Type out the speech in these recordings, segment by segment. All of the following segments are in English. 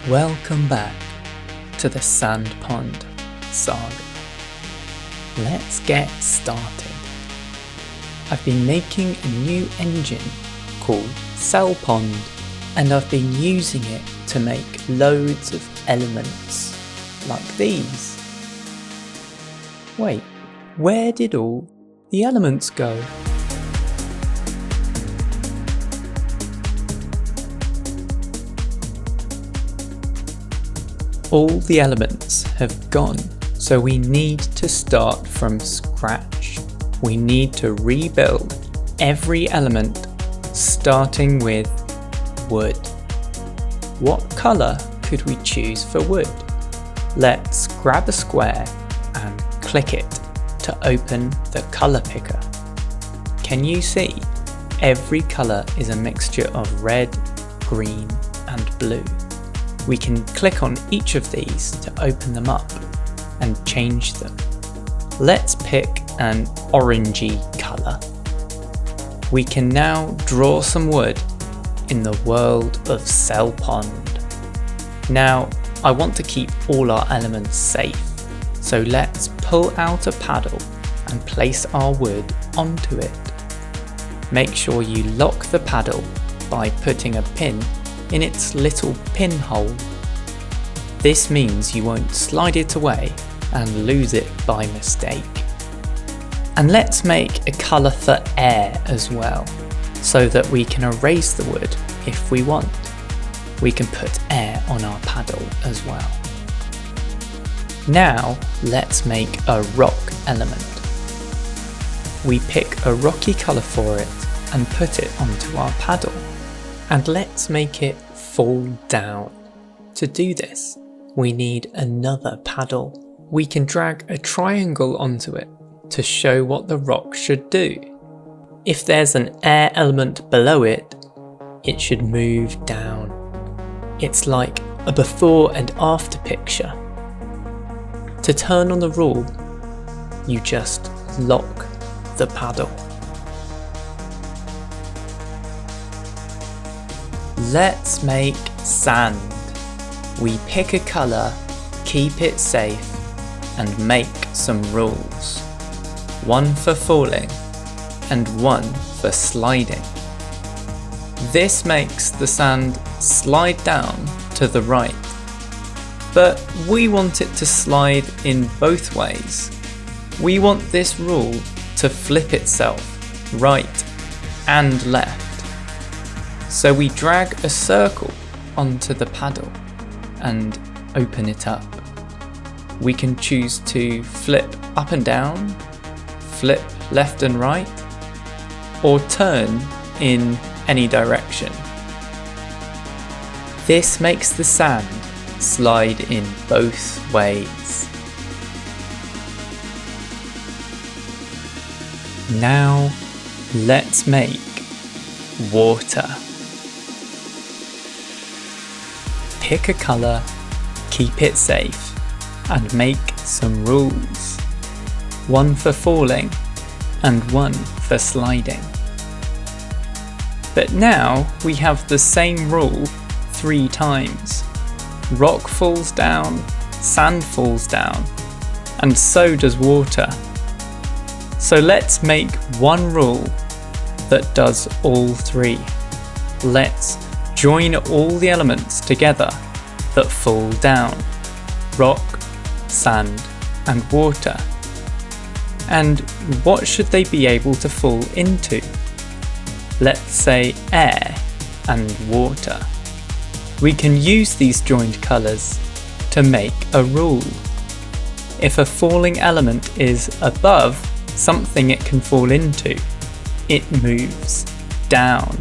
Welcome back to the Sand Pond saga. Let's get started. I've been making a new engine called TodePond, and I've been using it to make loads of elements like these. Wait, where did all the elements go? All the elements have gone, so we need to start from scratch. We need to rebuild every element, starting with wood. What colour could we choose for wood? Let's grab a square and click it to open the colour picker. Can you see? Every colour is a mixture of red, green and blue. We can click on each of these to open them up and change them. Let's pick an orangey colour. We can now draw some wood in the world of TodePond. Now, I want to keep all our elements safe, so let's pull out a paddle and place our wood onto it. Make sure you lock the paddle by putting a pin in its little pinhole. This means you won't slide it away and lose it by mistake. And let's make a colour for air as well, so that we can erase the wood if we want. We can put air on our paddle as well. Now let's make a rock element. We pick a rocky colour for it and put it onto our paddle. And let's make it fall down. To do this, we need another paddle. We can drag a triangle onto it to show what the rock should do. If there's an air element below it, it should move down. It's like a before and after picture. To turn on the rule, you just lock the paddle. Let's make sand. We pick a colour, keep it safe, and make some rules. One for falling, and one for sliding. This makes the sand slide down to the right, but we want it to slide in both ways. We want this rule to flip itself right and left. So we drag a circle onto the paddle and open it up. We can choose to flip up and down, flip left and right, or turn in any direction. This makes the sand slide in both ways. Now let's make water. Pick a colour, keep it safe, and make some rules. One for falling, and one for sliding. But now we have the same rule 3 times. Rock falls down, sand falls down, and so does water. So let's make one rule that does all 3. Let's join all the elements together that fall down: rock, sand and water. And what should they be able to fall into? Let's say air and water. We can use these joined colours to make a rule. If a falling element is above something it can fall into, it moves down.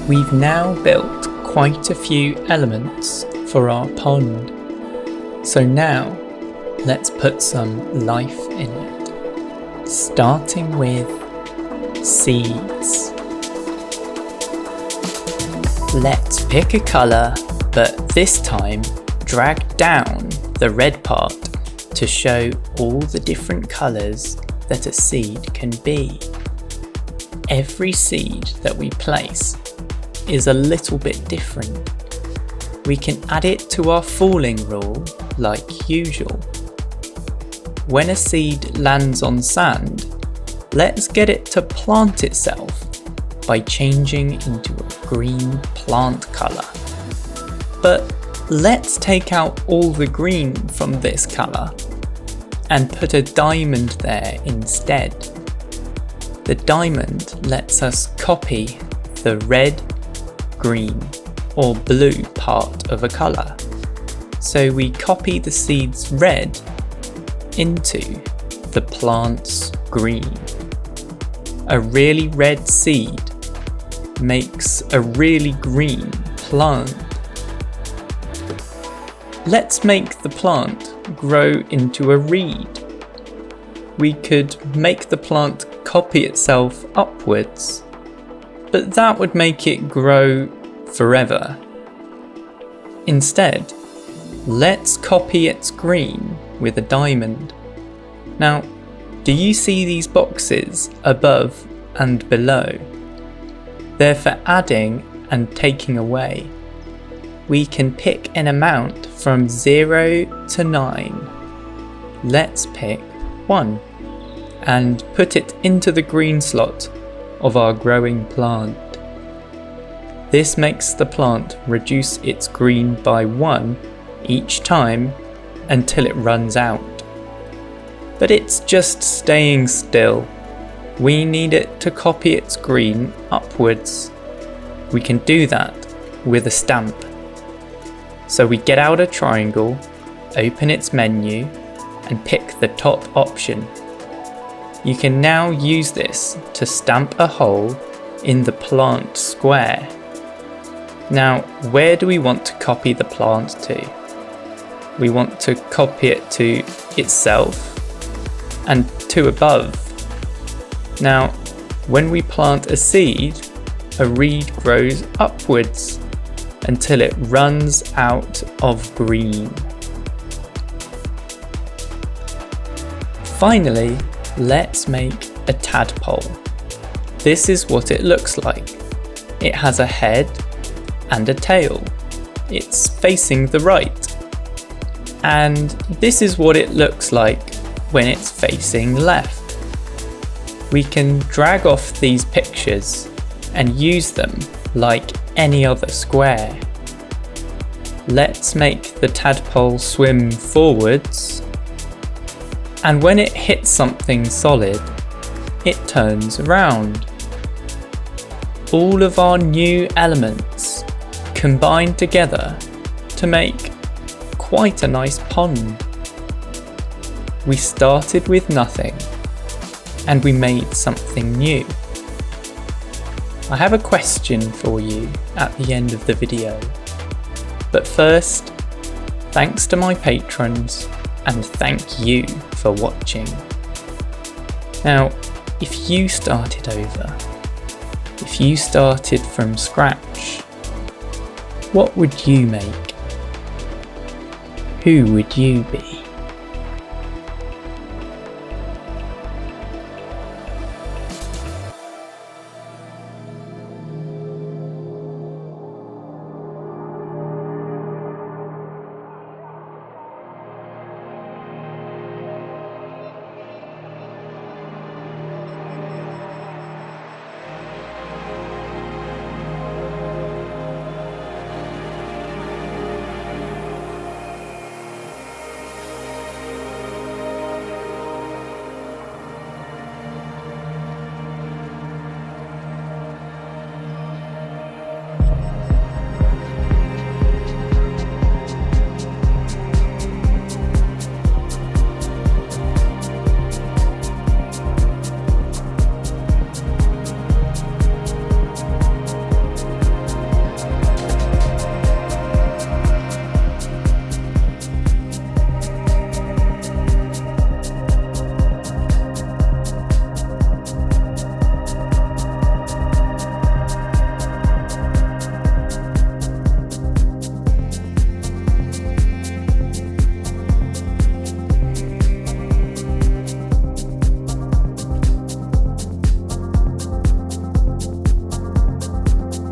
We've now built quite a few elements for our pond. So now let's put some life in it, starting with seeds. Let's pick a colour, but this time drag down the red part to show all the different colours that a seed can be. every seed that we place is a little bit different. We can add it to our falling rule like usual. When a seed lands on sand, let's get it to plant itself by changing into a green plant colour. But let's take out all the green from this colour and put a diamond there instead. The diamond lets us copy the red, green or blue part of a colour. So we copy the seed's red into the plant's green. A really red seed makes a really green plant. Let's make the plant grow into a reed. We could make the plant copy itself upwards, but that would make it grow forever. Instead, let's copy its green with a diamond. Now, do you see these boxes above and below? They're for adding and taking away. We can pick an amount from 0 to 9. Let's pick 1 and put it into the green slot of our growing plant. This makes the plant reduce its green by 1 each time until it runs out. But it's just staying still. We need it to copy its green upwards. We can do that with a stamp. So we get out a triangle, open its menu, and pick the top option. You can now use this to stamp a hole in the plant square. Now, where do we want to copy the plant to? We want to copy it to itself and to above. Now, when we plant a seed, a reed grows upwards until it runs out of green. Finally, let's make a tadpole. This is what it looks like. It has a head and a tail. It's facing the right. And this is what it looks like when it's facing left. We can drag off these pictures and use them like any other square. Let's make the tadpole swim forwards, and when it hits something solid, it turns around. All of our new elements combine together to make quite a nice pond. We started with nothing, and we made something new. I have a question for you at the end of the video. But first, thanks to my patrons, and thank you for watching. Now, if you started over, if you started from scratch, what would you make? Who would you be?